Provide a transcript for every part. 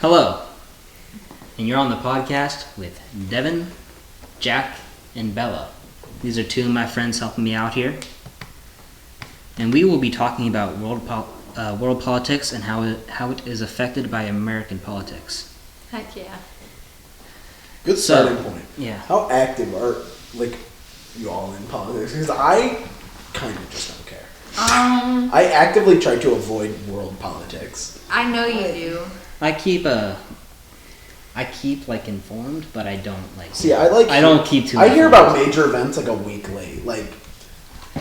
Hello, and you're on the podcast with Devin, Jack, and Bella. These are two of my friends helping me out here. And we will be talking about world politics and how it is affected by American politics. Heck yeah. Good starting point. Yeah. How active are you all in politics? Because I kind of just don't care. I actively try to avoid world politics. I know you do. I keep informed, but I don't I don't keep too. I hear about major events a week late.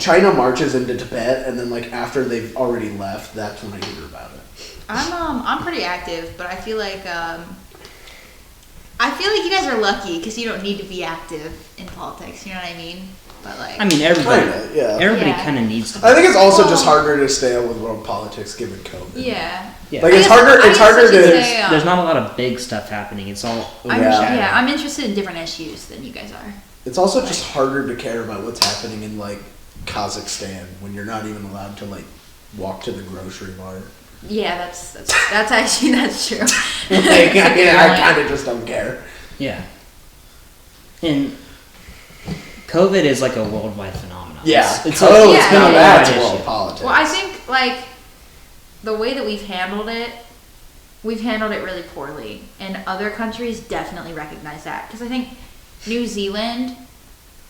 China marches into Tibet, and then after they've already left, that's when I hear about it. I'm pretty active, but I feel like you guys are lucky because you don't need to be active in politics. You know what I mean? But everybody kind of needs to. I think it's also just harder to stay up with world politics given COVID. Yeah. It's harder to. There's not a lot of big stuff happening. It's all overshadowed. I'm interested in different issues than you guys are. It's also just harder to care about what's happening in Kazakhstan when you're not even allowed to walk to the grocery mart. Yeah, that's actually true. I kind of just don't care. Yeah. And COVID is a worldwide phenomenon. Yeah, it's been a bad world politics. Well, I think the way that we've handled it really poorly, and other countries definitely recognize that because I think New Zealand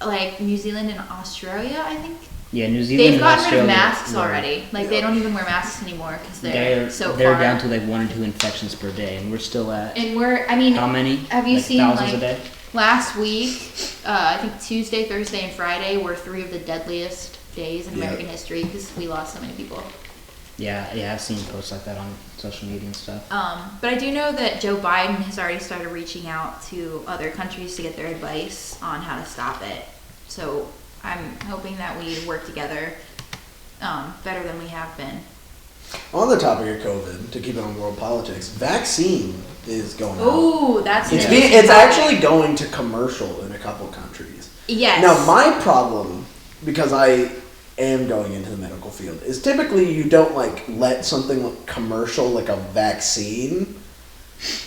and Australia, I think. Yeah, New Zealand. They've gotten rid of Australia, masks already. They don't even wear masks anymore because they're down to 1 or 2 infections per day, and we're still at. And how many? Have you seen thousands a day? Last week? I think Tuesday, Thursday, and Friday were 3 of the deadliest days in American history because we lost so many people. Yeah, I've seen posts like that on social media and stuff. But I do know that Joe Biden has already started reaching out to other countries to get their advice on how to stop it. So I'm hoping that we work together better than we have been. On the topic of COVID, to keep it on world politics, vaccine is going out. Ooh, that's it's actually going to commercial in a couple countries. Yes. Now, my problem, because I am going into the medical field, is typically you don't let something look commercial like a vaccine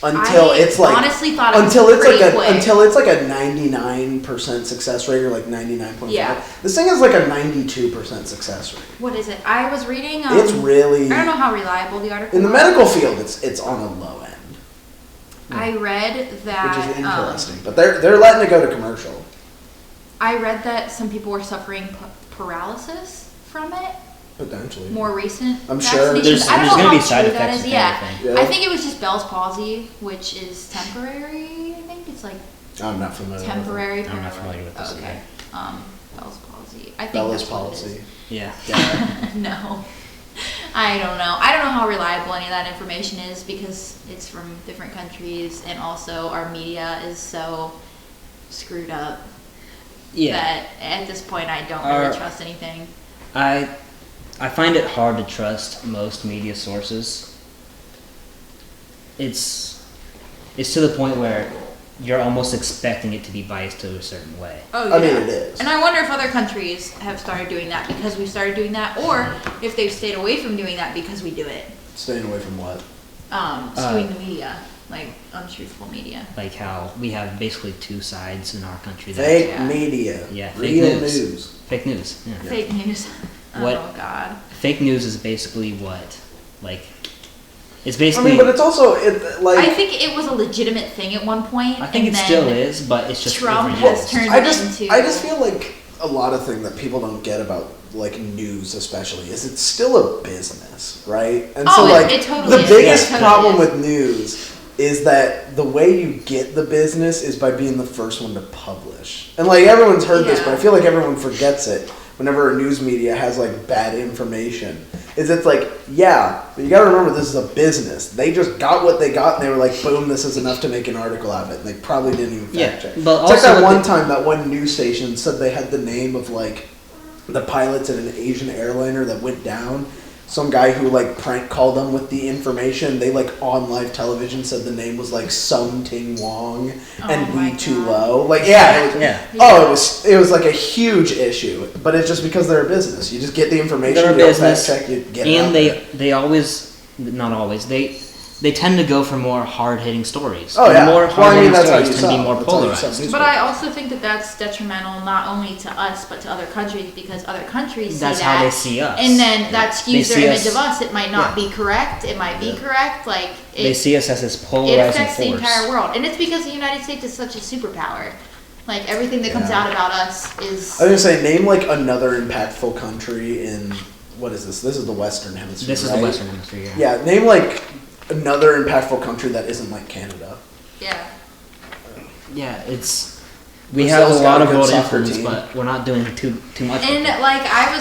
until it's honestly thought it until was it's pretty quick. until it's a 99% success rate or 99.5. Yeah. This thing is a 92% success rate. What is it? I was reading. It's really. I don't know how reliable the article. In the medical field, it's on a low end. I read that. Which is interesting, but they're letting it go to commercial. I read that some people were suffering paralysis from it. Potentially. More recent. I'm sure there's going to be side effects. Yeah, I think it was just Bell's palsy, which is temporary. I think it's I'm not familiar. Temporary. I'm not familiar with this. Okay. Bell's palsy. I think Bella's that's what palsy. it is. Yeah. No. I don't know. I don't know how reliable any of that information is because it's from different countries, and also our media is so screwed up that at this point I don't really trust anything. I find it hard to trust most media sources. It's to the point where you're almost expecting it to be biased to a certain way. Oh, yeah. I mean, it is. And I wonder if other countries have started doing that because we started doing that, or if they've stayed away from doing that because we do it. Staying away from what? Skewing the media, untruthful media. Like how we have basically 2 sides in our country. Fake media. Yeah, real news. Fake news. Yeah. Fake news. Oh, God. Fake news is basically what? It's basically... but it's also... I think it was a legitimate thing at one point. I think it still is, but it's just... Trump has turned it into... I just feel like a lot of things that people don't get about, news especially, is it's still a business, right? And it totally the is. biggest problem with news is that the way you get the business is by being the first one to publish. And, everyone's heard this, but I feel like everyone forgets it whenever a news media has, bad information. But you gotta remember this is a business. They just got what they got, and they were like, boom, this is enough to make an article out of it. And they probably didn't even fact check. But it's that one time that one news station said they had the name of, the pilots in an Asian airliner that went down. Some guy who, prank called them with the information. They, on live television said the name was, Sung Ting Wong and Lee Tu Lo. It was, a huge issue. But it's just because they're a business. You just get the information, they're a you business, don't fact check, you get it and out there. they always, not always, they they tend to go for more hard-hitting stories. Oh, yeah. More Well, I mean, hard-hitting that's how stories you tend to be sell. more That's how you polarized. sell newspapers. But I also think that that's detrimental not only to us but to other countries because other countries see That's that, how they see us. and then that They skews see their image us- of us. It might not Yeah. be correct. It might be correct. Like They it, see us as this it polarizing affects the force. entire world, and it's because the United States is such a superpower. Like everything that comes Yeah. out about us is. I was gonna say, name like another impactful country in what is this? This is the Western Hemisphere. This is the right? Western Hemisphere, yeah. Yeah, name like another impactful country that isn't like Canada. Yeah. Yeah, we have Brazil's a got lot a of good world soccer influence, team. but we're not doing too much. And with it. like I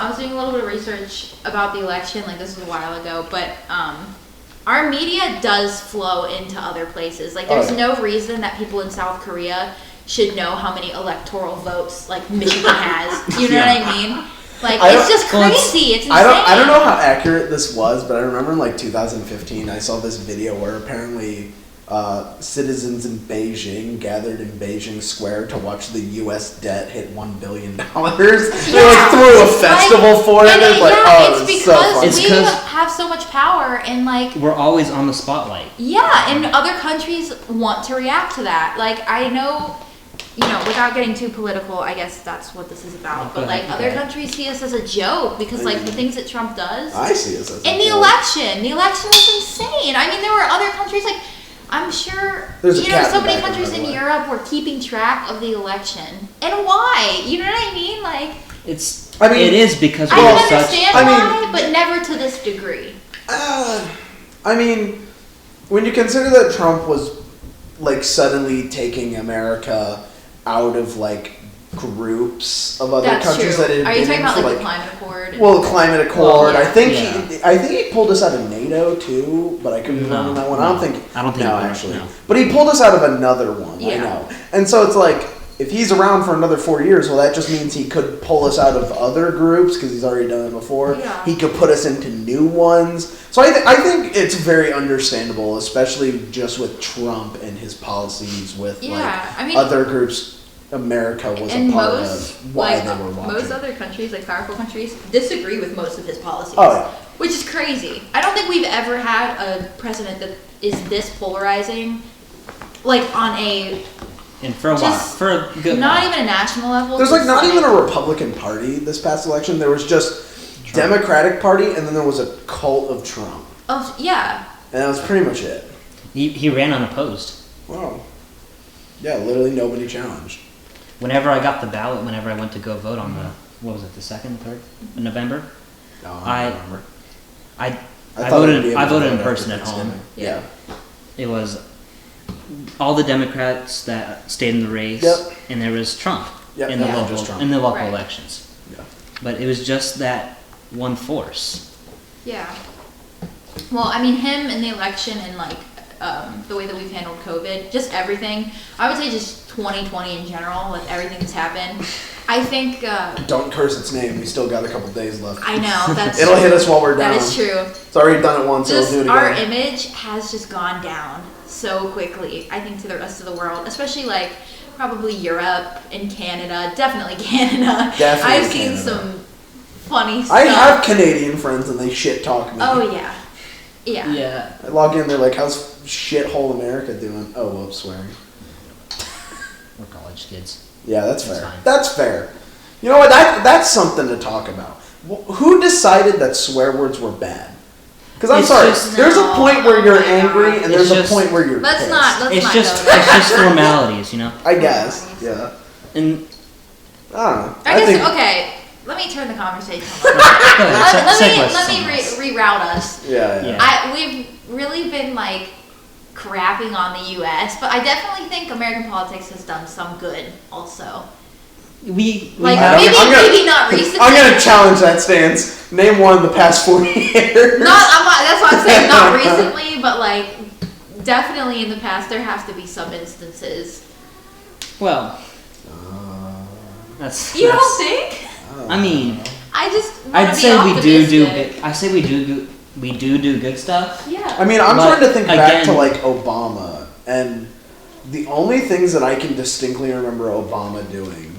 was doing a little bit of research about the election, like this was a while ago, but our media does flow into other places. Like there's Oh, yeah. no reason that people in South Korea should know how many electoral votes like Michigan has. You know Yeah. what I mean? Like I it's don't- just well, it's- crazy. It's insane. I don't know how accurate this was, but I remember in like 2015, I saw this video where apparently citizens in Beijing gathered in Beijing Square to watch the U.S. debt hit $1 billion. They like threw a it's festival like, for it. and It's like, oh, it's it's because so funny. It's we 'cause- have so much power and like We're always on the spotlight. yeah, and other countries want to react to that. Like I know, you know, without getting too political, I guess that's what this is about. Go But like ahead, other okay. countries see us as a joke because like the things that Trump does. I see it as In the election was insane. I mean, there were other countries like I'm sure There's a you know cat in so the many back, countries by the in way. Europe were keeping track of the election and why. You know what I mean? Like I mean, it is because I we're can such. understand I mean- why, but never to this degree. I mean, when you consider that Trump was like suddenly taking America out of like groups of other That's countries true. that it had Are you been talking in about for like like the climate accord? well, the climate accord. Well, yeah. I think he pulled us out of NATO too, but I couldn't remember that one. I don't think. I don't think No, he did, actually. no. But he pulled us out of another one. I Yeah. know. And so it's like if he's around for another 4 years, well, that just means he could pull us out of other groups because he's already done it before. Yeah. He could put us into new ones. So I think it's very understandable, especially just with Trump and his policies with Yeah, like I mean- other groups. America was And a part most, of why like, they were watching. most other countries, like powerful countries, disagree with most of his policies. Oh, yeah. Which is crazy. I don't think we've ever had a president that is this polarizing, like on a And for a while, Just for a good not while. even a national level. There's like just not even a Republican Party this past election. There was just Democratic Party, and then there was a cult of Trump, Oh yeah, and that was pretty much it. He ran unopposed. Wow. Yeah, literally nobody challenged. Whenever I got the ballot, whenever I went to go vote on the what was it, the 2nd, 3rd of November, No, I- don't remember. I thought we'd be able to voted vote in after person at home. Thanksgiving. Yeah. It was all the Democrats that stayed in the race, Yep. and there was Trump Yep, in the yeah, local just Trump. Right. elections. Yeah. But it was just that one force. yeah. Well, I mean, him in the election and like the way that we've handled COVID, just everything. I would say just 2020 in general, with everything that's happened. I think. Don't curse its name. We still got a couple days left. I know that's. It'll true. hit us while we're down. That is true. It's already done it once. So Just we'll do it our again. image has just gone down so quickly. I think to the rest of the world, especially like probably Europe and Canada. Definitely Canada. Definitely I've seen Canada. some funny stuff. I have Canadian friends, and they shit talk me. Oh yeah, yeah. Yeah. I log in, they're like, "How's shithole America doing?" Oh, whoops, swearing. We're college kids. Yeah, that's That's fair. fine. That's fair. You know what? That's something to talk about. Who decided that swear words were bad? Because I'm It's sorry, just- there's a No, point where oh you're my angry, God. and there's It's a just- point where you're Let's pissed. not. Let's It's not just go there. it's just formalities, you know. I guess. Yeah. And I don't know. I guess think. okay. Let me turn the conversation. go ahead, let segue me to let something me else. reroute us. Yeah. Yeah. We've really been like crapping on the U.S., but I definitely think American politics has done some good also. We Like have, maybe I'm gonna- maybe not recently. I'm gonna challenge that stance. Name one in the past 4 years. That's what I'm saying. Not recently, but like definitely in the past, there has to be some instances. well. That's. You don't that's- think? I mean, I just. wanna I'd be say we do optimistic. good. I say we do good stuff. Yeah. I mean, I'm But, trying to think back to again- like Obama, and the only things that I can distinctly remember Obama doing,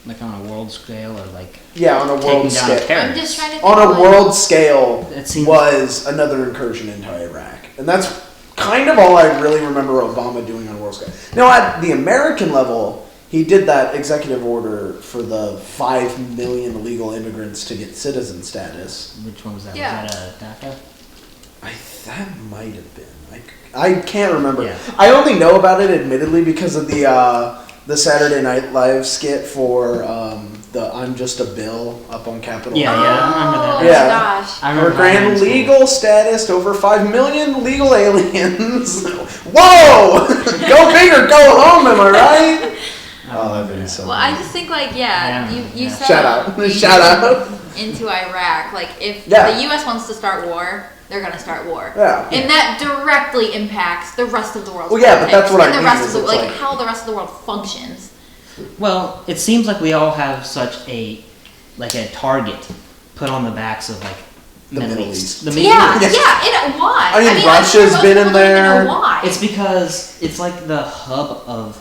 Like on a world scale, or like yeah, on a taking world down scale, terrorists. I'm just trying to. Think on a like- world scale, It seems- was another incursion into Iraq, and that's kind of all I really remember Obama doing on World Sky. Now, at the American level, he did that executive order for the 5 million illegal immigrants to get citizen status. Which one was that? Yeah. Was that DACA? That might have been. I can't remember. Yeah. I only know about it, admittedly, because of the Saturday Night Live skit for the "I'm Just a Bill" up on Capitol. Yeah, yeah, I remember that. Oh Yeah. my gosh. I Or remember grant that in legal status to over 5 million legal aliens. Whoa! Go big or go home, am I right? Oh, that video's so Well, I just think Yeah, you yeah. said Shout out. Shout out. into Iraq. Like if Yeah. the U.S. wants to start war, they're gonna start war. Yeah. And that directly impacts the rest of the world. Well, yeah, but that's what I and the mean, rest is of the it's like like- how the rest of the world functions. Well, it seems like we all have such a target put on the backs of The Middle East. The Middle Yeah, East. yeah, and why? I mean, I'm Russia's sure most been in people don't even there. know why. It's because it's like the hub of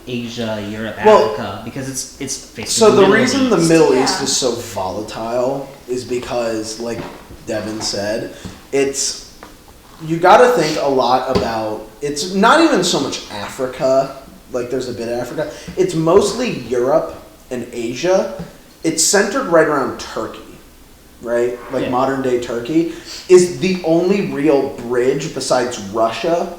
Asia, Europe, Well, Africa, because it's basically So the reason the East. Middle Yeah. East is so volatile is because, like Devin said, you got to think a lot about. It's not even so much Africa. Like there's a bit of Africa. It's mostly Europe and Asia. It's centered right around Turkey, right? Like Yeah. modern day Turkey is the only real bridge besides Russia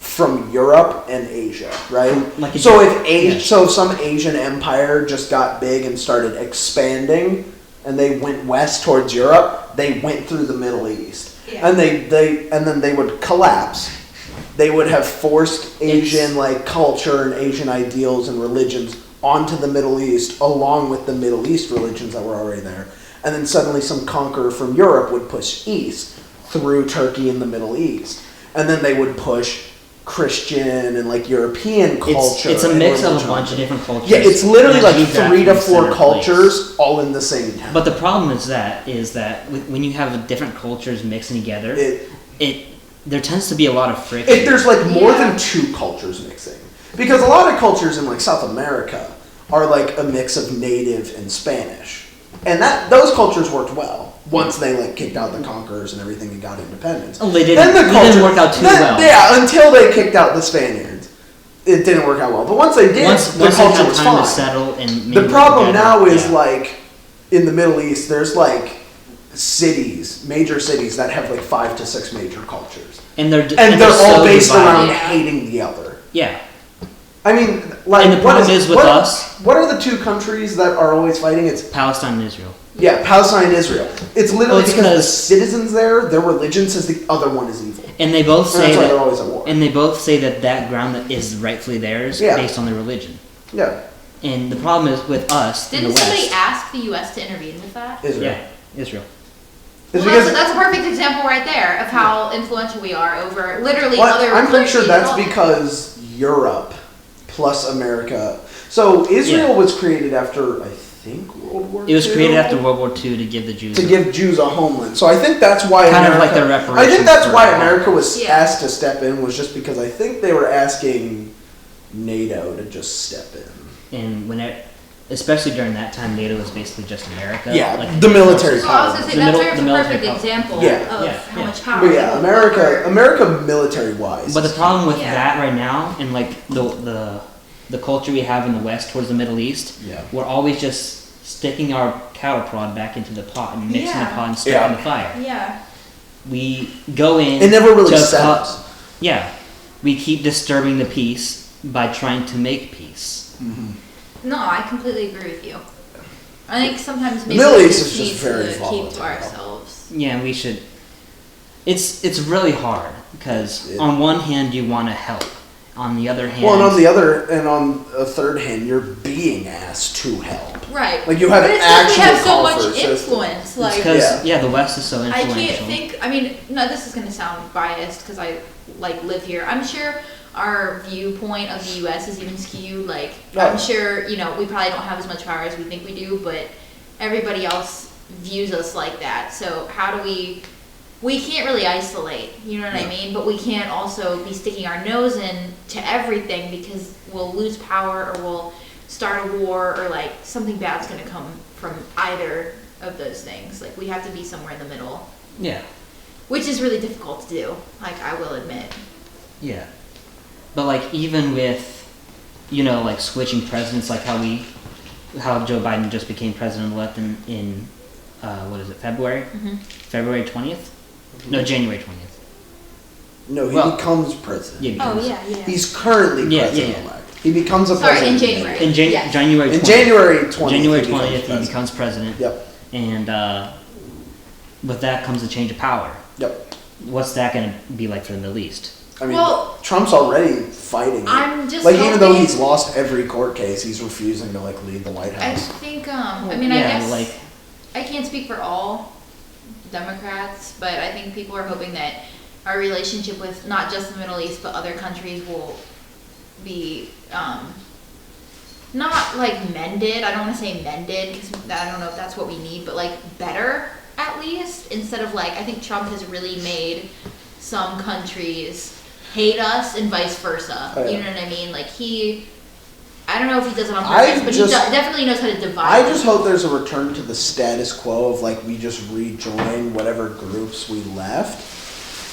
from Europe and Asia, right? Like a- So if yeah. so some Asian empire just got big and started expanding and they went west towards Europe, they went through the Middle East. Yeah. And then they would collapse. They would have forced Asian culture and Asian ideals and religions onto the Middle East along with the Middle East religions that were already there. And then suddenly some conqueror from Europe would push east through Turkey and the Middle East. And then they would push Christian and European culture. It's a and mix of a religion. bunch of different cultures. Yeah, it's literally in a like 3 to geographically 4 centered cultures place. all in the same town. But the problem is that when you have different cultures mixing together, there tends to be a lot of friction. if there's more Yeah. than 2 cultures mixing, because a lot of cultures in South America are a mix of native and Spanish, and those cultures worked well once they kicked out the conquerors and everything and got independence. Oh, they didn't. Then the It culture didn't work out too well. Yeah, until they kicked out the Spaniards, it didn't work out well. But once they did, Once the they culture had was time fine. to settle and The maybe problem together, now is yeah. in the Middle East, there's major cities that have 5 to 6 major cultures, and they're all so based divided. around Yeah. hating the other. Yeah, I mean, And the problem is with us- What are the 2 countries that are always fighting? It's Palestine and Israel. Palestine and Israel. It's literally Well, it's because the 'cause- citizens there, their religion says the other one is evil. And they both And say that's why that, they're always at war. and they both say that ground that is rightfully theirs Yeah. based on their religion. Yeah, And the problem is with us in Didn't the somebody West. ask the U.S. to intervene with that? Israel. Yeah, Israel. It's Well, because that's a perfect example right there of how influential we are over literally other I'm pretty sure countries. that's because Europe plus America. So Israel Yeah. was created after I think World War II. It was created after World War II to give the Jews to give Jews a homeland. So I think that's why Kind of America, like the I reparations think that's for why Iraq. America was Yeah. asked to step in was just because I think they were asking NATO to just step in. and especially during that time, NATO was basically just America. Yeah, Like, the military So I was gonna say The that's the a military perfect power. example Yeah. of Yeah, how yeah. much power. But yeah, we America over- military wise. But the problem with Yeah. that right now, and the culture we have in the West towards the Middle East, Yeah. we're always just sticking our cattle prod back into the pot and mixing Yeah. the pot and starting Yeah. the fire. Yeah. We go in. It never really to settles. Yeah, we keep disturbing the peace by trying to make peace. No, I completely agree with you. I think sometimes maybe Middle we East is just just need very to keep volatile. to ourselves. Yeah, we should. It's really hard because on one hand you want to help, on the other hand, Well, and on a third hand, you're being asked to help. Right. Like, you have but it's actual because we have so call much for assistance. influence. it's Like because Yeah. the West is so I influential. can't think. I mean, no, this is going to sound biased because I live here. I'm sure our viewpoint of the U.S. is even skewed. Like, Right. I'm sure we probably don't have as much power as we think we do, but everybody else views us like that. So how do we? We can't really isolate. You know what I mean? But we can't also be sticking our nose in to everything because we'll lose power or we'll start a war or something bad's going to come from either of those things. Like, we have to be somewhere in the middle. Yeah. Which is really difficult to do, I will admit. Yeah. But like even with, like switching presidents, like how Joe Biden just became president-elect in what is it, February? Mm-hmm. February 20th? No, January 20th. No, he becomes president. Yeah, Oh, becomes- yeah. He's currently president-elect. He becomes a Sorry, in president. January. In January 20th. In January 20th. January he becomes 20th, he president. becomes president. Yep. And with that comes a change of power. Yep. What's that going to be like for the Middle East? I mean, Well, Trump's already fighting it. I'm just even though hoping- he's lost every court case, he's refusing to lead the White I House. think, Yeah, I guess I can't speak for all Democrats, but I think people are hoping that our relationship with not just the Middle East but other countries will be not like mended. I don't want to say mended because I don't know if that's what we need, but like better at least, instead of I think Trump has really made some countries hate us and vice versa. Oh, yeah. You know what I mean? I don't know if he does it on purpose, but he definitely knows how to divide. I just hope there's a return to the status quo of we just rejoin whatever groups we left,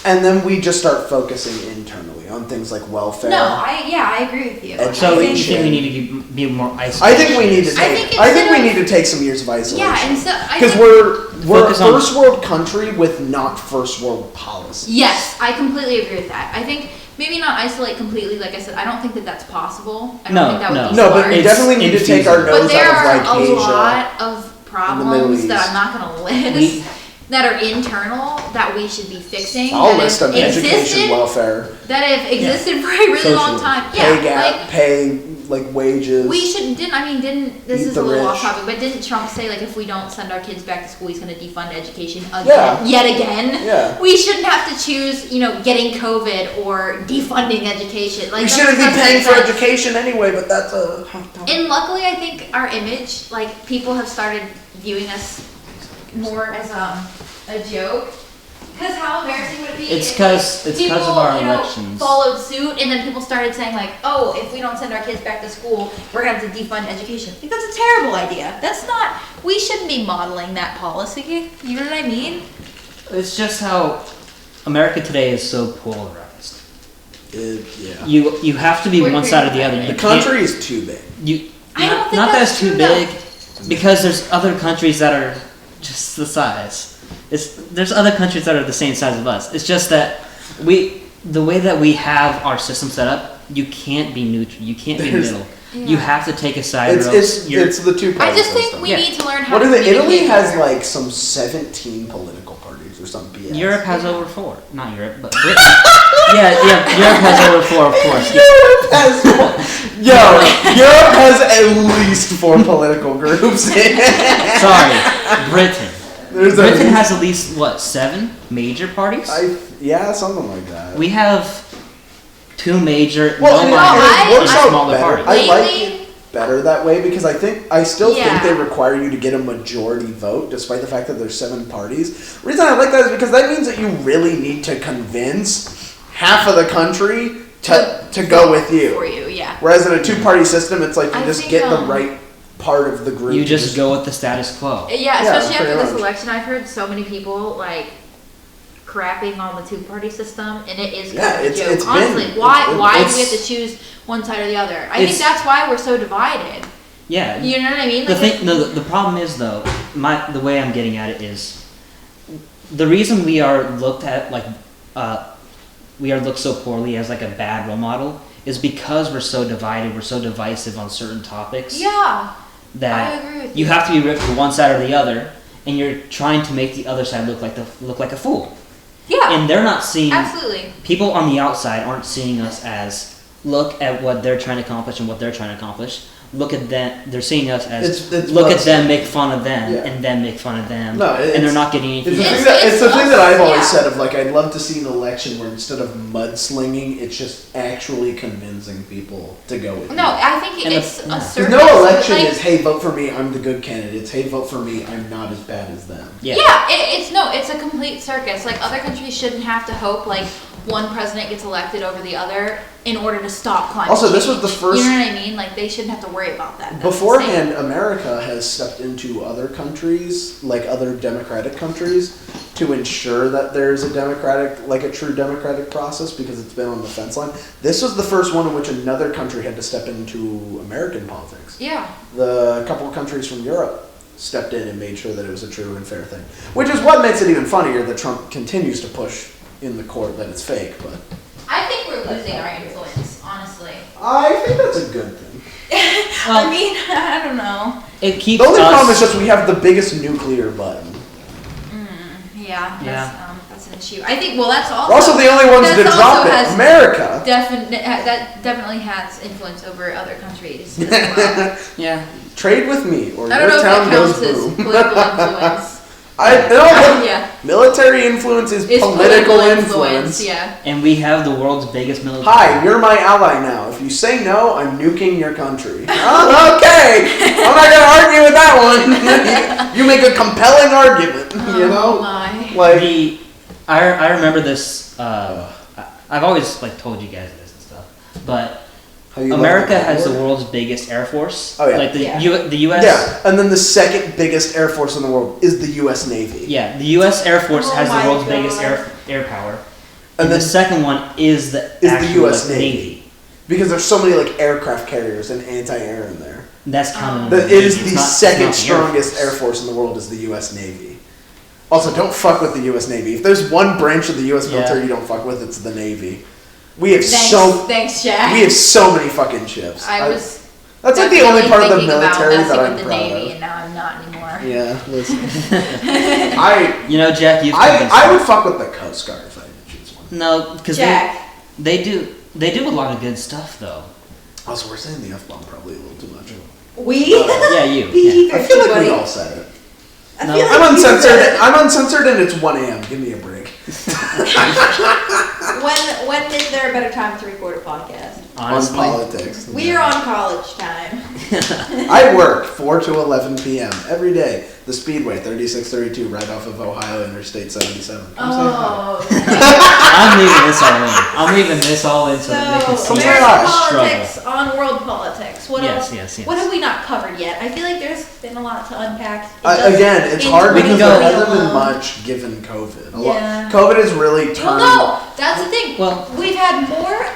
and then we just start focusing internally on things like welfare. No, I agree with you. So you Education. think we need to be more isolated? I think we need to I think take. I think we instead need to take some years of isolation. Yeah, and so I because think we're a Focus on- first world country with not first world policies. yes, I completely agree with that. I think maybe not isolate completely. Like I said, I don't think that that's possible. I don't No, think that would be No, smart. but we It's definitely need to take our infeasible. But nose there out of are a Asia. lot of Middle problems that East. I'm not going to list We- that are internal that we should be fixing. I'll that list have them: education, existed- welfare, that have existed for a really Social long time. pay Yeah, gap, pay wages. we should this Eat is the a little rich. off topic, but didn't Trump say if we don't send our kids back to school, he's going to defund education again, Yeah. yet again? Yeah. We shouldn't have to choose, getting COVID or defunding education. We that shouldn't be doesn't paying make for sense. education anyway, but that's a hot topic. And luckily, I think our image, people have started viewing us more as a joke. Because how embarrassing would it be? It's if, 'cause of people, our elections. Followed suit, and then people started saying "Oh, if we don't send our kids back to school, we're gonna have to defund education." I think that's a terrible idea. That's not. We shouldn't be modeling that policy. You know what I mean? It's just how America today is so polarized. Yeah. You have to be We're one side or the other. very You The can't- country is too big. I don't think not that that's it's too true, though. big, because there's other countries that are just the size. There's other countries that are the same size of us. It's just that the way that we have our system set up, you can't be neutral. You can't be There's- middle. You have to take a side. It's or else you're- it's the two. I just think we Yeah. need to learn how. What to is it? Italy communicate has better. some 17 political parties or some BS. Europe has over 4. Not Europe, but Britain. yeah, Europe has over 4, of course. Europe has Europe has at least 4 political groups. Sorry, Britain. There's Britain has at least, 7 major parties? something like that. We have 2 major, Well, no and minor, it works and out smaller better. parties. I like Lately- it better that way because I still think Yeah. they require you to get a majority vote despite the fact that there's 7 parties. The reason I like that is because that means that you really need to convince half of the country to go with For you. you, yeah. Whereas in a 2-party system, it's like you I just think, get the right part of the group. You just go with the status quo. Yeah, Yeah, especially after pretty this much. election, I've heard so many people crapping on the 2-party system, and it is Yeah, kind of a it's joke. been- Honestly, it's- why do we it's- have to choose one side or the other? I think It's- that's why we're so divided. Yeah. You know what I mean? The Like, thing, no, the problem is though, the way I'm getting at it is, the reason we are looked at we are looked so poorly as a bad role model is because we're so divided, we're so divisive on certain topics yeah, that I agree with you you. have to be ripped for one side or the other, and you're trying to make the other side look like a fool, yeah, and they're not seeing. absolutely. People on the outside aren't seeing us as look at what they're trying to accomplish and what they're trying to accomplish. Look at them. They're seeing us as It's look at both. them, make fun of them, Yeah. and then make fun of them, No, and they're not getting It's anything. the, It's- thing that, it's it's the thing us, that I've always yeah. said of I'd love to see an election where instead of mudslinging, it's just actually convincing people to go with No, you. I think And it's the- a yeah. service. Because no election like, is, hey, vote for me, I'm the good candidate. It's, hey, vote for me, I'm not as bad as them. Yeah. Yeah, it's a complete circus. Other countries shouldn't have to hope one president gets elected over the other in order to stop climate Also, this change. was the first- You know what I mean? They shouldn't have to worry about that. That's Beforehand, insane. America has stepped into other countries, other democratic countries, to ensure that there's a true democratic process because it's been on the fence line. This was the first one in which another country had to step into American politics. Yeah. A couple of countries from Europe stepped in and made sure that it was a true and fair thing. Which is what makes it even funnier that Trump continues to push in the court that it's fake, but I think we're losing our influence, honestly. I think that's a good thing. I mean, I don't know. It keeps The only us, problem is just we have the biggest nuclear button. Yeah, Yeah. that's an issue. I think, well, that's also... We're also the only ones to that's drop also it. has America. that definitely has influence over other countries as well. yeah. Trade with me, or I don't know your if town that goes counts as boom. political influence. Yeah. Military influence is It's political influence. Yeah. And we have the world's biggest military. Hi, you're my ally now. If you say no, I'm nuking your country. Oh, okay. I'm not gonna argue with that one. You make a compelling argument. You know, Oh my. like I remember this. I've always told you guys this and stuff, but how you America love has the war. world's biggest air force. Oh, yeah. Like the Yeah. the U.S. Yeah, and then the second biggest air force in the world is the U.S. Navy. Yeah, the U.S. Air Force Oh has the my world's biggest God. air power, And and the then second one is the actual, US like, Navy. Because there's so many aircraft carriers and anti-air in there. That's counted. That it is the It's not second the Air strongest Force. air force in the world is the U.S. Navy. Also, don't fuck with the U.S. Navy. If there's one branch of the U.S. military you don't fuck with, it's the Navy. We have Thanks, Jack. we have so many fucking ships. I was That's the only part of the thinking about military that messing I'm with the proud Navy, of. and now I'm not anymore. Yeah, listen. You know, Jack, you've I convinced me. would fuck with the Coast Guard if I had to choose one. No, because Jack. they do a lot of good stuff though. Also, we're saying the F-bomb probably a little too much. We? Yeah, you. Yeah. PG-13, I feel like buddy. we all said it. I No. feel like I'm you uncensored. said it. I'm uncensored, and it's 1 a.m. Give me a break. When is there a better time to record a podcast? Honestly, On politics. We are on college time. I work 4 to 11 p.m. every day. The Speedway, 3632, right off of Ohio Interstate 77. Come say hi. Oh. I'm leaving this all in. I'm leaving this all in so that they can So, see American our American struggle. politics on world politics. What Yes, else? yes, yes. What have we not covered yet? I feel like there's been a lot to unpack. It Again, it's in hard because there 2020 hasn't been alone. much given COVID. Yeah. COVID has really Well, turned. no, that's the thing. Well- We've had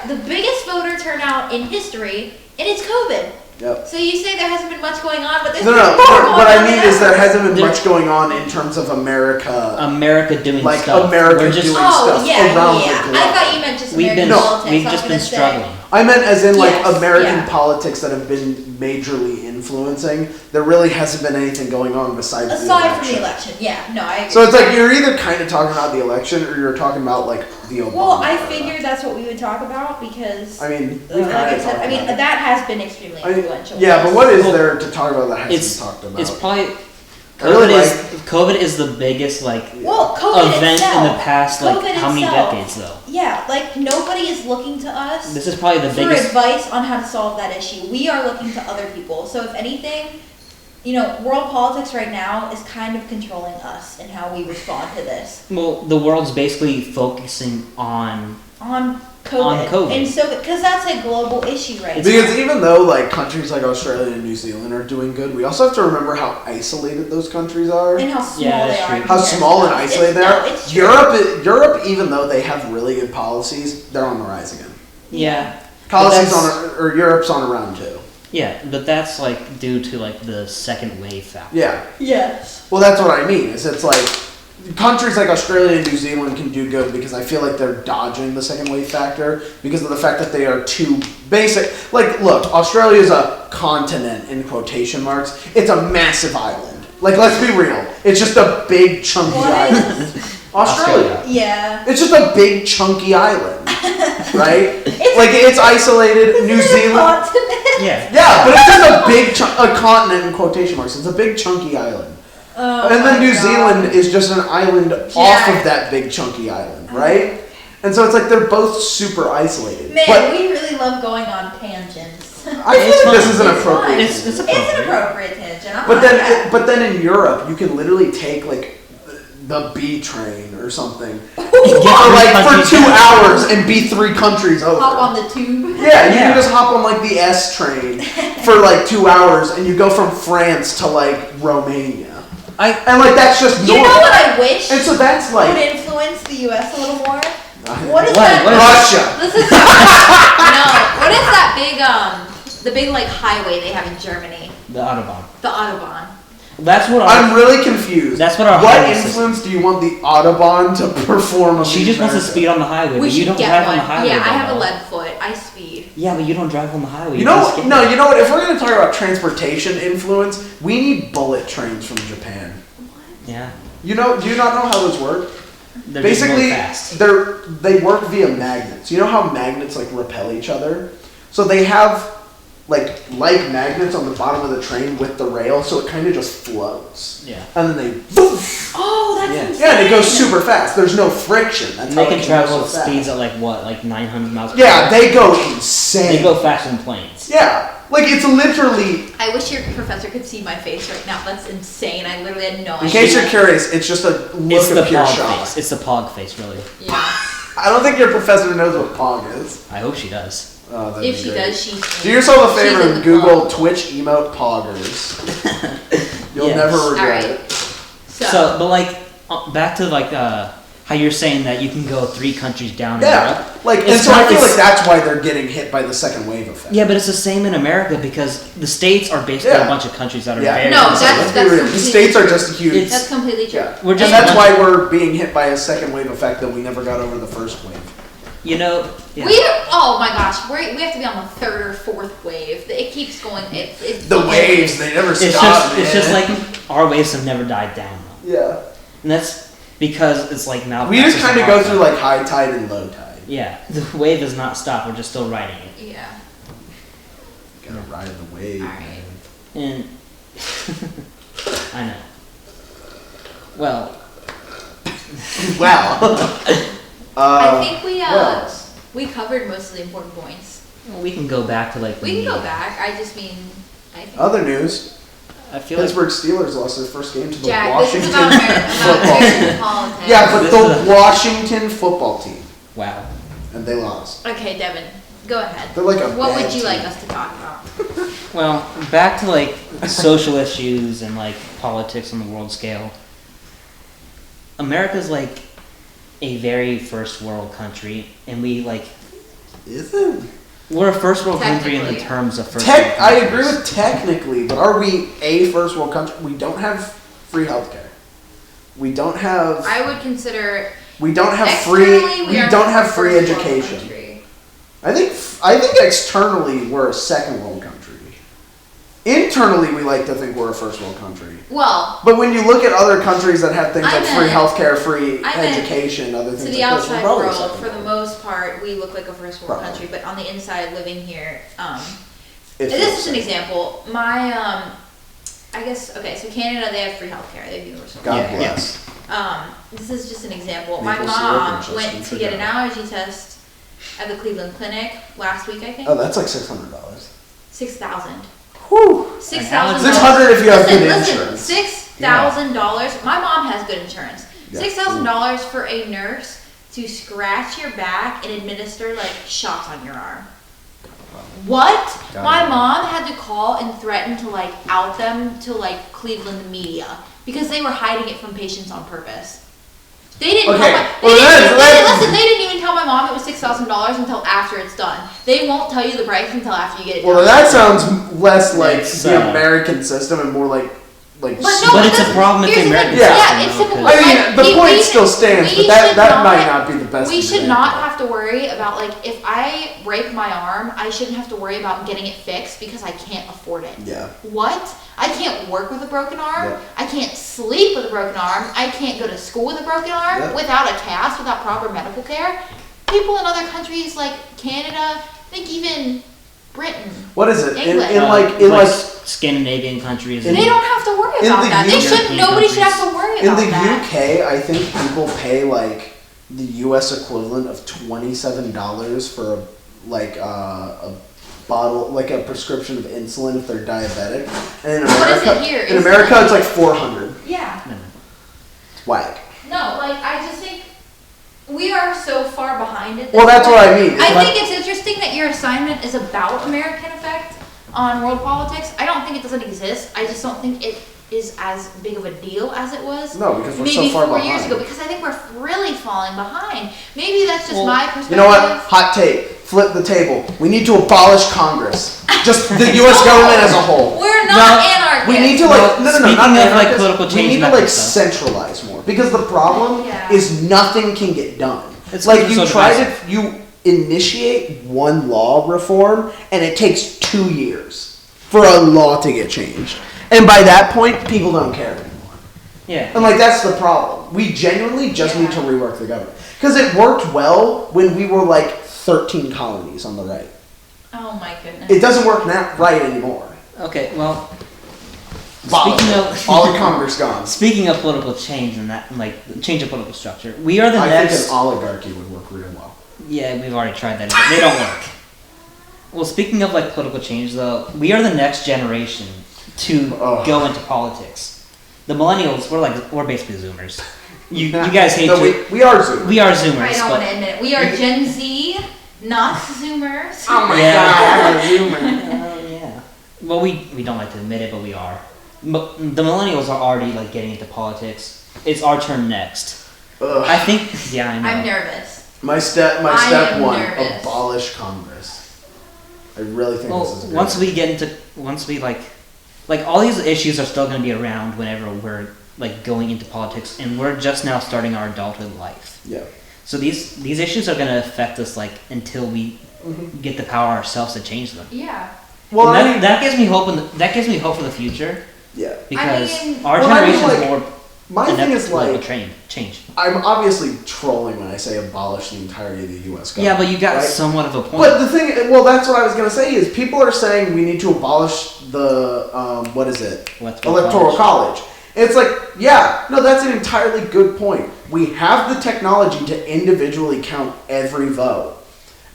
the biggest voter turnout in history, and it's COVID. Yep. So you say there hasn't been much going on, but there's No, been no. more What, going what on I mean than is there ever. hasn't been There- much going on in terms of America. America doing Like stuff. America We're just, doing Oh, stuff yeah, around the yeah. globe. I thought you meant just We've American been politics. we've I was just been gonna say. struggling. I meant as in Yes, American yeah. politics that have been majorly influencing. There really hasn't been anything going on besides Aside the from the election, yeah, no, I agree. So it's like you're either kind of talking about the election or you're talking about the Obama. Well, I era. figured that's what we would talk about because, I mean, we like kind I of said, I mean that has been extremely influential. yeah, but what is Well, there to talk about that hasn't It's been talked about? it's probably I really COVID is the biggest Well, COVID event itself, in the past COVID how many itself. decades though? Yeah, nobody is looking to us This is probably the for biggest. advice on how to solve that issue. We are looking to other people. So if anything, world politics right now is kind of controlling us and how we respond to this. Well, the world's basically focusing on On COVID. On COVID. And so, because that's a global issue right Because now. even though countries like Australia and New Zealand are doing good, we also have to remember how isolated those countries are. And how small Yeah, they that's are. true. How compared small to and us. isolated they No, are. it's true. Europe, even though they have really good policies, they're on the rise again. yeah. Policies that's- or Europe's on a round two. Yeah, but that's due to the second wave factor. Yeah. Yes. Well, that's what I mean. Is it's countries like Australia and New Zealand can do good because I feel like they're dodging the second wave factor because of the fact that they are too basic. Look, Australia is a continent in quotation marks. It's a massive island. Let's be real. It's just a big chunky What island. Australia. Yeah. It's just a big chunky island, right? It's- it's isolated. New Isn't it a Zealand. continent? Yeah. Yeah, but it's just a big a continent in quotation marks. It's a big chunky island. Oh And then my New God. Zealand is just an island off Jack. of that big chunky island, right? And so it's they're both super isolated. Man, but we really love going on tangents. I feel It's like this fine. is an It's appropriate. fine. It's It's appropriate. an appropriate tangent. I'm But not then, mad. but then in Europe, you can literally take the B train or something for countries 2 down. hours and be 3 countries over. Hop on the tube. Yeah, you Yeah. can just hop on the S train for 2 hours and you go from France to Romania. And like that's just You normal. know what I wish And so that's would like influence the U.S. a little more? What is What? that? What is Russia. This is no. What is that the big like highway they have in Germany? The Autobahn. The Autobahn. That's what I'm really confused. That's what our What highway influence do you want the Autobahn to perform on She the just wants to America? speed on the highway, We but you should don't get drive one. on the highway. Yeah, I have a though. lead foot. I speed. Yeah, but you don't drive on the highway. You You're know, just getting- no, you know what? If we're gonna talk about transportation influence, we need bullet trains from Japan. Yeah. You know? Do you not know how those work? They're just Basically, really fast. they work via magnets. You know how magnets like repel each other? So they have like magnets on the bottom of the train with the rail, so it kind of just floats. Yeah. And then they poof. Oh, that's Yeah. insane. Yeah, and it goes super fast. There's no friction. That's And how they it can travel go at so fast. speeds at like what, like 900 miles per Yeah, hour? they go insane. They go faster than planes. Yeah, like it's literally. I wish your professor could see my face right now. That's insane. I literally had no In idea. case you're curious, it's just a look It's the of pure pog shock. face. It's the pog face, really. Yeah. I don't think your professor knows what pog is. I hope she does. Oh, that'd If be she great. does, she's. Do yourself a she's favor in and the Google club. Twitch emote poggers. You'll Yes. never regret Alright. it. So, but like, back to like how you're saying that you can go 3 countries down in Yeah, Europe. like, and It's so I not- feel it's- like that's why they're getting hit by the second wave effect. Yeah, but it's the same in America because the states are basically Yeah. a bunch of countries that are Yeah. very. No, So that's- let's be real. The completely states are true. just huge. It's- That's completely true. Yeah, We're and just that's a why bunch- we're being hit by a second wave effect that we never got over the first wave. You know. Yeah. Oh my gosh, we have to be on the 3rd or 4th wave. It keeps going. It's The waves, they never It's stop. just, it's just like our waves have never died down, though. Yeah. And that's because it's like now. We just kind of go through like high tide and low tide. Yeah, the wave has not stopped. We're just still riding it. Yeah. Gotta ride the wave. Alright. And I know. Well, Wow. I think what else? we covered most of the important points. we can go back to like. We can the- go back. I just mean, I think. Other news: I feel like Pittsburgh Steelers lost their first game to the Jack, Washington this is about football team. American politics. Yeah, but This the is a- Washington football team, wow. and they lost. Okay, Devin, go ahead. They're like a What bad would you like team. us to talk about? Well, back to like social issues and like politics on the world scale. America's like a very first world country, and we like Is it? we're a first world country in the Technically. terms of first. world I agree countries. with technically, but are we a first world country? We don't have free healthcare. We don't have. I would consider We don't have free. externally We are don't have a free first world education. country. I think externally we're a second world country. Internally, we like to think we're a first world country. Well, But when you look at other countries that have things I like free meant- healthcare, free I meant education, other things to like the this, we're outside probably world, second for the world. most part, we look like a first world Probably. country. But on the inside, living here, It this feels is an second. example. I guess okay. So Canada, they have free healthcare. They have universal. God Yeah, yeah. bless. This is just an example. My Maple syrup mom and went Justin to get an Trudeau. allergy test at the Cleveland Clinic last week. I think Oh, that's like $600. $6,000. Whew. $6,000. $600 if you have Listen, good listen, insurance. $6,000. My mom has good insurance. Yeah. $6,000 for a nurse to scratch your back and administer like shots on your arm. What? Got My it. mom had to call and threaten to like out them to like Cleveland media because they were hiding it from patients on purpose. They didn't Okay, tell my, well, they, didn't, that's- listen, they didn't even tell my mom it was $6,000 until after it's done. They won't tell you the price until after you get it Well, done. that sounds less like It's, the American system and more like But no, But it it's a doesn't- problem with here's the thing. American system, Yeah, it's though, typical. because- I mean, Like, the point we still should- stands, we but that should might not- not be the best. We should example. not have to worry about like if I break my arm, I shouldn't have to worry about getting it fixed because I can't afford it. Yeah. What? I can't work with a broken arm. Yeah. I can't sleep with a broken arm. I can't go to school with a broken arm Yeah. without a cast, without proper medical care. People in other countries like Canada, I think even Britain, What is it in England. like Scandinavian countries. In- they don't have to worry in about the that. They European shouldn't. Nobody should have to worry in about the that. UK? I think people pay like the U.S. equivalent of $27 for a bottle, like a prescription of insulin if they're diabetic. And in What is America, it here? in Is America, it- it's like 400. Yeah. It's whack. No, like I just think we are so far behind it. Well, that's what I mean. It's I like- think it's interesting that your assignment is about American effect on world politics. I don't think it doesn't exist. I just don't think it is as big of a deal as it was. No, because we're maybe so far 4 years behind. ago. Because I think we're really falling behind. Maybe that's just my perspective. You know what? Hot take. Flip the table. We need to abolish Congress. Just the U.S. government as a whole. We're not anarchists. We need to like not Speaking of, like, anarchists, political we change need and to that like kind of stuff. centralize more because the problem Yeah. is nothing can get done. It's like because you it's so try divisive. to you initiate one law reform and it takes 2 years for a law to get changed, and by that point people don't care anymore. Yeah. And like that's the problem. We genuinely just need to rework the government because it worked well when we were like 13 colonies on the right. Oh my goodness. It doesn't work now right anymore. Okay, well, Abolish speaking it. of all the Congress gone. speaking of political change and that, like, change of political structure, we are the I next. think an oligarchy would work real well. Yeah, we've already tried that. They don't work. Well, speaking of like political change, though, we are the next generation to go into politics. The millennials, we're basically Zoomers. You guys hate no, to. we are Zoomers. We are Zoomers. I don't but- want to admit it. We are Gen Z, not Zoomers. Oh my Yeah. god, I'm a Zoomer. Yeah. Well, we don't like to admit it, but we are. But the millennials are already like getting into politics. It's our turn next. Ugh. I think. Yeah, I know. I'm nervous. My step I am one: nervous. abolish Congress. I really think Well, this is good. once we like all these issues are still going to be around whenever we're like going into politics, and we're just now starting our adulthood life. Yeah. So these issues are going to affect us like until we get the power ourselves to change them. Yeah. Well, And I mean, that gives me hope. That gives me hope for the future yeah. because mean- our Well, I mean, generation's like, more My inept thing at is political like, change. I'm obviously trolling when I say abolish the entirety of the U.S. government. Yeah, but you got right? somewhat of a point. But the thing, well, that's what I was gonna say is people are saying we need to abolish the what is it? Electoral college. And it's like, yeah, no, that's an entirely good point. We have the technology to individually count every vote,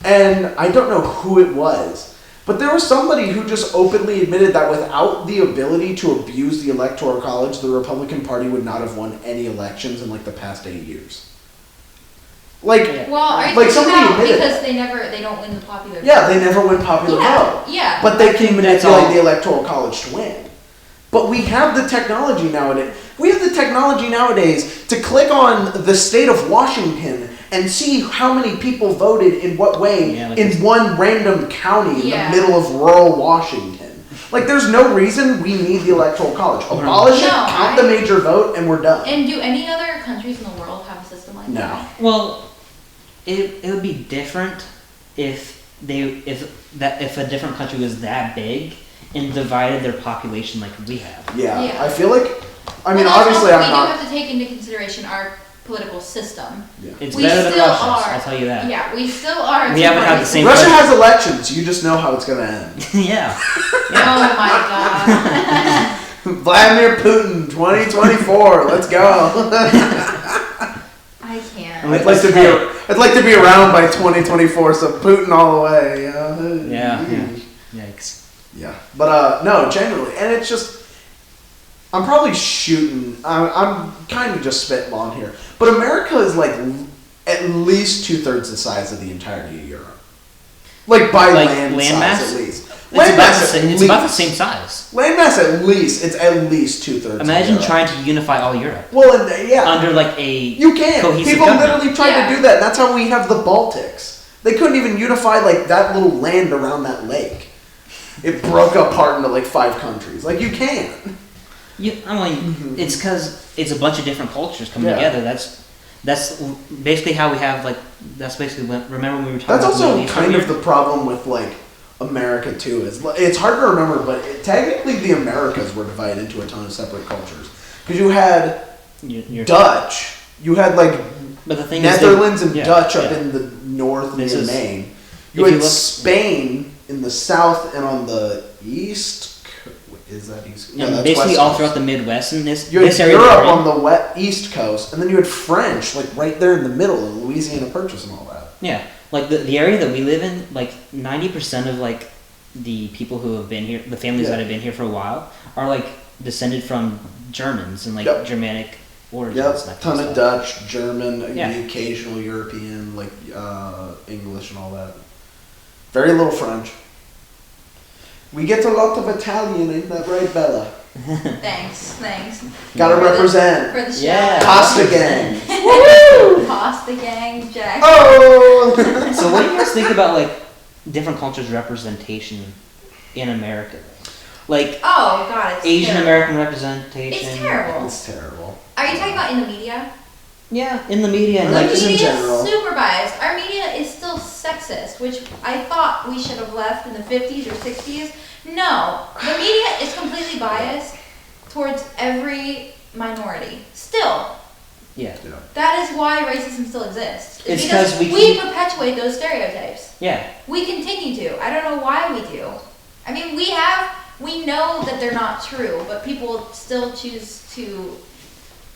and I don't know who it was, but there was somebody who just openly admitted that without the ability to abuse the Electoral College, the Republican Party would not have won any elections in like the past 8 years. Like, Yeah. Well, are you Like, talking somebody about admitted because they don't win the popular vote? yeah, they never win popular vote. Yeah. But they can that's manipulate all. the Electoral College to win. But we have the technology nowadays. We have the technology nowadays to click on the state of Washington and see how many people voted in what way Yeah, like in this- one random county in Yeah. the middle of rural Washington. Like, there's no reason we need the Electoral College. Abolish it, No, count the major vote, and we're done. And do any other countries in the world have a system like No. that? Well, it would be different if a different country was that big and divided their population like we have. Yeah, Yeah. I feel like, I mean, Well, that's obviously also- I'm we not. do have to take into consideration our political system. It's We better than still Russia's, are. I'll tell you that. Yeah, we still are. We haven't had the same- Russia has elections, you just know how it's gonna end. Yeah. Oh my god. Vladimir Putin, 2024. Let's go. I can't. Wait, I'd like to be around by 2024. So Putin all the way. You know? Yeah. Yikes. Yeah. But no, genuinely, and it's just. I'm probably shooting. I'm kind of just spitballing here, but America is like at least 2/3 the size of the entirety of Europe. Like by Like land size mass? at least. It's Land about mass the at same, it's about the least. same size. Land mass at least. It's at least 2/3. Imagine of Europe. trying to unify all Europe Well, and, yeah. under like a You can. cohesive People government. literally tried Yeah. to do that. That's how we have the Baltics. They couldn't even unify like that little land around that lake. It broke apart into like 5 countries. Like you can. I mean, it's because it's a bunch of different cultures coming Yeah. together. That's basically how we have like. That's basically when. Remember when we were talking That's about the also Middle East kind of earlier? the problem with like America too. Is it's hard to remember, but technically the Americas were divided into a ton of separate cultures because you had You're- Dutch. You had like But the thing Netherlands is, and Dutch up in the north This near is- Maine. if You you had look- Spain in the south and on the east. Is that east? No, and that's basically west all coast. throughout the Midwest and this You had this area. Europe we're in. on the east coast, and then you had French like right there in the middle in Louisiana Purchase and all that. Yeah, like the area that we live in, like 90% of like the people who have been here, the families Yeah. that have been here for a while, are like descended from Germans and like Yep. Germanic origins. Yep, that kind ton of of stuff. Dutch, German, Yeah. the occasional European, like English and all that. Very little French. We get a lot of Italian, ain't that right, Bella? Thanks. Gotta For represent. For the show. Yeah. Pasta gang. Pasta gang, Jack. Oh! So what do you guys think about like different cultures' representation in America? Like Oh God, it's Asian terrible. American representation. It's terrible. It's terrible. Are you talking about in the media? Yeah, in the media and The Like, like just in media general. is super biased. Our media is still sexist, which I thought we should have left in the 50s or 60s. No, the media is completely biased towards every minority. Still, yeah. that is why racism still exists. It's because 'cause we we keep- perpetuate those stereotypes. Yeah. We continue to. I don't know why we do. I mean, we know that they're not true, but people still choose to,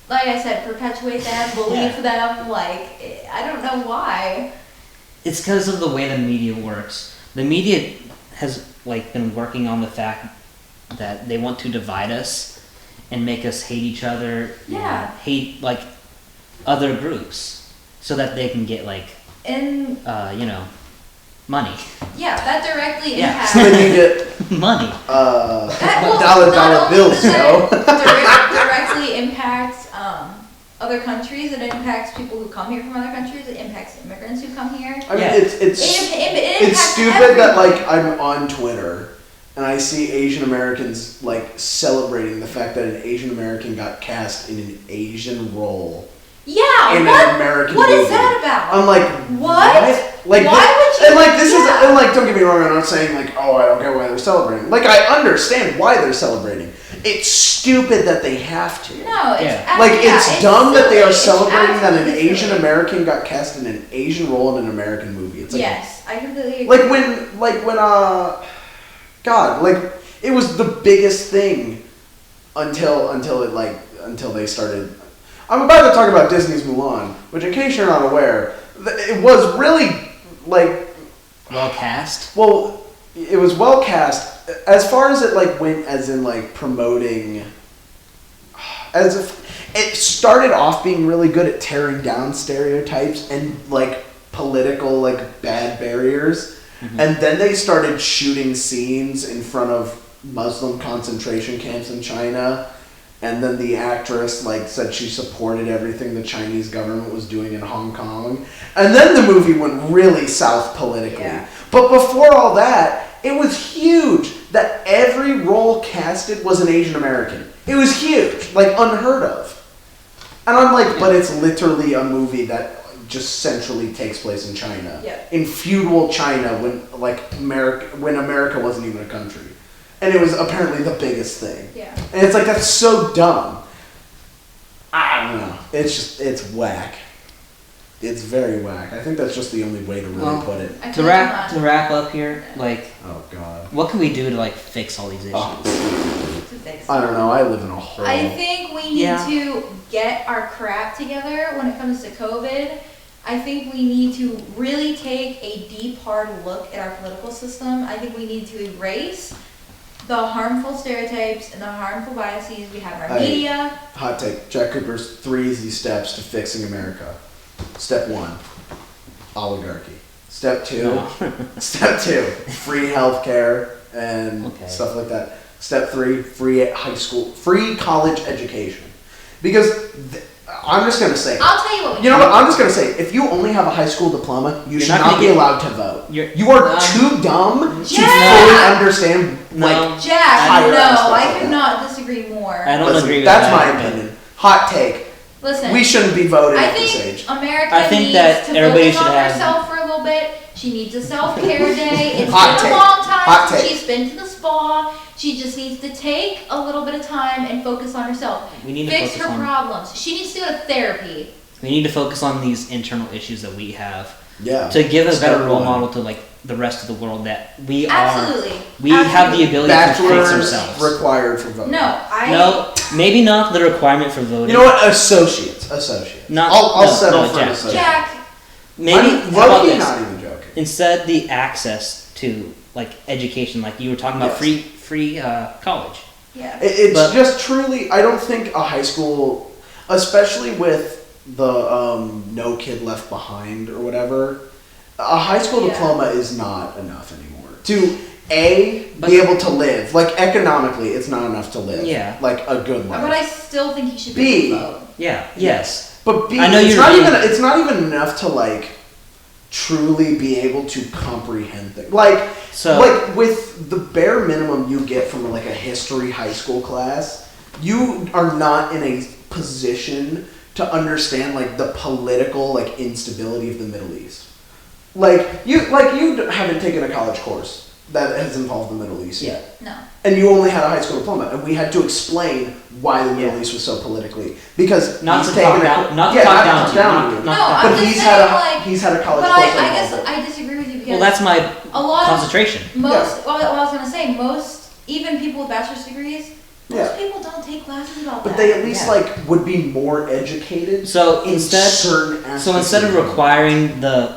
like I said, perpetuate them, believe them. Like, I don't know why. It's because of the way the media works. The media has like been working on the fact that they want to divide us and make us hate each other. Yeah. And hate like other groups, so that they can get like And money. yeah, that directly Yeah. impacts. So then you get Money. dollar not only bills, does it yo. directly impacts other countries. It impacts people who come here from other countries. It impacts immigrants who come here. I mean, Yeah. it's It it's impacts stupid that everyone. like I'm on Twitter and I see Asian Americans like celebrating the fact that an Asian American got cast in an Asian role Yeah, in what? an American What movie. is that about? I'm like, What? Like, Why would you? And like this yeah. is, and like, don't get me wrong, I'm not saying like, oh, I don't get why they're celebrating. Like, I understand why they're celebrating. It's stupid that they have to. No, it's Yeah. Like, yeah, it's dumb that they are silly. It's celebrating that an absolutely Asian silly. American got cast in an Asian role in an American movie. It's like, Yes, I completely agree. like when God, like it was the biggest thing until they started. I'm about to talk about Disney's Mulan, which in case you're not aware, it was really like Well cast. well, it was well cast as far as it like went as in like promoting as if it started off being really good at tearing down stereotypes and like political like bad barriers. And then they started shooting scenes in front of Muslim concentration camps in China. And then the actress like said she supported everything the Chinese government was doing in Hong Kong. And then the movie went really south politically. Yeah. But before all that, it was huge that every role casted was an Asian American. It was huge, like unheard of. And I'm like, but it's literally a movie that just centrally takes place in China. Yep. In feudal China when America wasn't even a country. And it was apparently the biggest thing. Yeah. And it's like, that's so dumb. I don't know. It's whack. It's very whack. I think that's just the only way to really Well, put it. I To feel wrap like up here, like Oh God. what can we do to like fix all these issues? Oh, to fix I don't know. I live in a hole. I think we need Yeah. to get our crap together when it comes to COVID. I think we need to really take a deep, hard look at our political system. I think we need to erase the harmful stereotypes and the harmful biases we have in our Hey. media. Hot take. Jack Cooper's 3 easy steps to fixing America. Step 1, oligarchy. Step 2, No. Step 2, free healthcare and Okay. stuff like that. Step 3, free college education. Because I'm just gonna say, I'll tell you what we you know need. what? I'm just gonna say, if you only have a high school diploma, you You're should not not gonna be get- allowed to vote. You are Um, too dumb to Yeah. fully understand. No. Like, Jack, higher no, aspects I of could that. not disagree more. I don't listen, agree with that's that. my opinion. Hot take. Listen, We shouldn't be voting I at this think age. America I think needs that to everybody focus should on have- herself for a little bit. She needs a self-care day. It's Hot been take. a long time Hot since take. she's been to the spa. She just needs to take a little bit of time and focus on herself. We need to Fix focus her on- problems. She needs to go to therapy. We need to focus on these internal issues that we have Yeah. to give a Step better role 1. model to like the rest of the world that we Absolutely. we have the ability to fix Bachelor's ourselves. required for voting. No, No, maybe not the requirement for voting. You know what? Associates. Not- I'll no, settle no, for an Jack. associate. Jack, Maybe I'm how about low-key this? not even joking. Instead, the access to like education, like you were talking about, Yes. free college. yeah. It's But- just truly, I don't think a high school, especially with the No Kid Left Behind or whatever, a high school Yeah. diploma is not enough anymore to be able to live. Like economically, it's not enough to live. Yeah. Like a good life. But I still think he should be B. able to vote. Yeah. Yes. But B, I know it's you're not being- even. It's not even enough to like truly be able to comprehend things. Like with the bare minimum you get from like a history high school class, you are not in a position to understand like the political like instability of the Middle East. Like you haven't taken a college course that has involved the Middle East yet. No. And you only had a high school diploma, and we had to explain why the Middle Yeah. East was so politically because Not he's to talk taken down. Not to yeah, talk not down to to talk you. down to you. No, Not- I'm But just he's saying, had a college But course. I involved guess with it. I disagree with you because Well, that's my a lot of concentration. well, I was gonna say most even people with bachelor's degrees, most Yeah. people don't take classes about But that. they at least Yeah. like would be more educated. So in instead, certain aspects so instead of it. requiring the,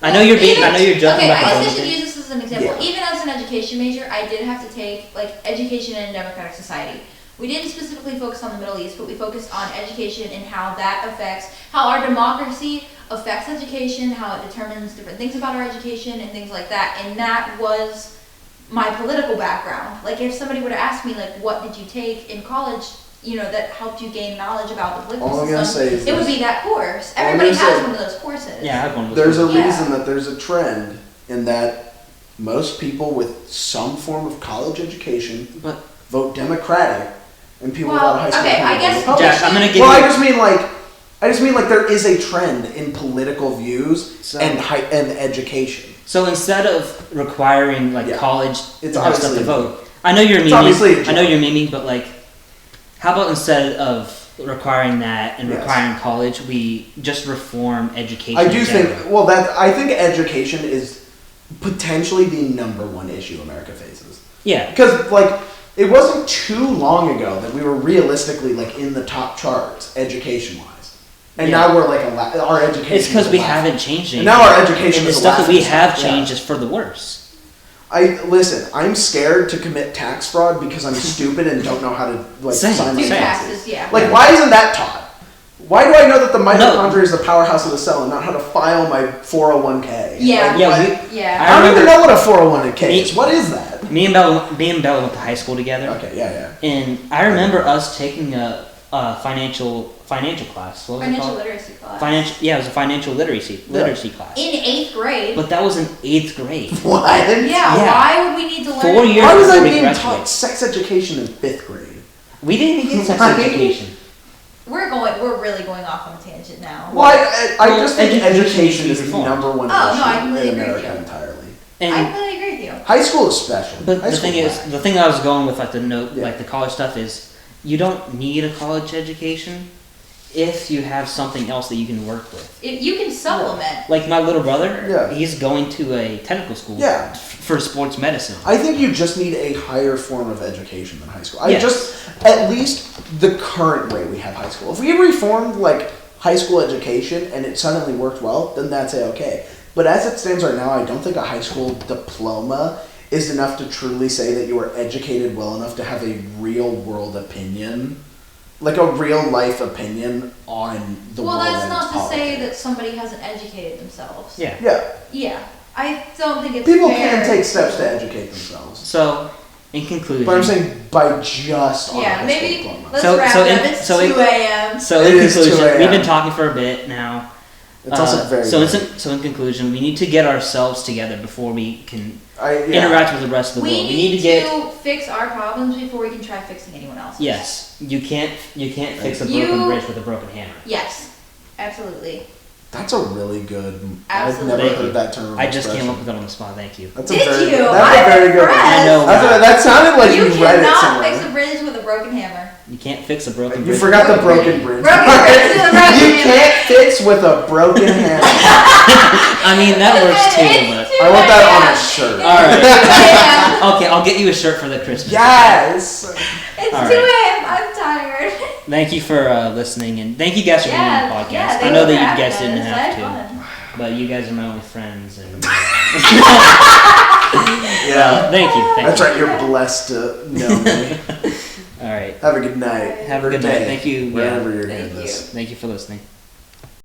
I know you're joking Okay, about the I guess I voting should thing. use this as an example. Yeah. Even as an education major, I did have to take like education in a democratic society. We didn't specifically focus on the Middle East, but we focused on education and how that affects, how our democracy affects education, how it determines different things about our education and things like that. And that was my political background. Like if somebody would have asked me like, what did you take in college, you know, that helped you gain knowledge about the political All I'm gonna system, say is it would this. be that course. All I'm Everybody gonna has say- one of those courses. Yeah, I have one of those. There's a Yeah. reason that there's a trend in that most people with some form of college education But vote Democratic, and people Well, without a high school okay, diploma I guess- vote Republican. Jack, I'm gonna give Well, you. I just mean like there is a trend in political views So- and education. So instead of requiring like Yeah. college It's stuff obviously to a vote, I know you're It's obviously a memeing. I know joke. you're memeing, but like, how about instead of requiring that and Yes. requiring college, we just reform education? I do in think general? I think education is potentially the number one issue America faces. Yeah. Because like it wasn't too long ago that we were realistically like in the top charts education wise, and Yeah. now we're like our education. It's because is we a laugh. haven't changed And anything. now our education And the is a stuff that we laughing have stock, yeah. changed is for the worse. Listen. I'm scared to commit tax fraud because I'm stupid and don't know how to like Same. sign Do my Same. taxes, yeah. Like, why isn't that taught? Why do I know that the mitochondria is the powerhouse of the cell and not how to file my 401k? Yeah. Like, Yeah, what- Yeah. I don't even remember- know what a 401k is. What is that? Me and Bella went to high school together, Okay, yeah. and I remember us taking a financial class. What was it Financial called? literacy class. It was a financial literacy class. In 8th grade. But that was in 8th grade. What? Yeah, Yeah. why would we need to learn? 4 years Why was I before we being graduated. taught sex education in 5th grade? We didn't even get sex Right? education. We're really going off on a tangent now. Well, I Well, just think education education needs to be is the reformed. number one Oh, no, issue I completely in agree with America you. entirely. I And completely agree with you. High school is special. but High the school thing is, whack. the thing I was going with like Yeah. the college stuff is, you don't need a college education if you have something else that you can work with. You can supplement. Like my little brother, Yeah. he's going to a technical school Yeah. for sports medicine. I think you just need a higher form of education than high school. Yes. At least the current way we have high school. If we reformed like high school education and it suddenly worked well, then that's okay. But as it stands right now, I don't think a high school diploma is enough to truly say that you are educated well enough to have a real world opinion, like a real life opinion on the Well, world. that's and not its to say politics. that somebody hasn't educated themselves. Yeah. Yeah, Yeah. I don't think it's people fair can take steps to educate themselves. So, in conclusion, But I'm saying by just on a Yeah, high school maybe diploma. let's So- wrap so it in- up. It's so in- 2 a.m. so It in is 2 conclusion, a.m. we've been talking for a bit now. It's also very. so good. in conclusion, we need to get ourselves together before we can Yeah. interact with the rest of the We world. need to fix our problems before we can try fixing anyone else's. Yes, you can't fix a You- broken bridge with a broken hammer. Yes. Absolutely. That's a really good. Absolutely. I've Thank never you. heard that term. of I just expression. came up with it on the spot. Thank you. That's Did a very you? Good, I'm that's a very good one. impressed. I know. That sounded like you, read it cannot somewhere. fix a bridge with a broken hammer. You can't fix a broken You bridge. forgot the broken bridge. Broken bridge is a broken You hammer. can't fix with a broken hammer. I mean, that works too, but. I want that on a shirt. All right. right. Okay, I'll get you a shirt for the Christmas. Yes. It's All 2 right. a.m. I'm tired. Thank you for listening, and thank you guys for being on the podcast. Yeah, I know that you thank guys for didn't having us. have I had to, fun. but you guys are my only friends, and Yeah. thank you. Thank That's you. right. You're blessed to know me. All right. Have a good night. Have a Or good night. day, Thank you. Wherever Yeah. you're Thank hearing you. this. Thank you for listening.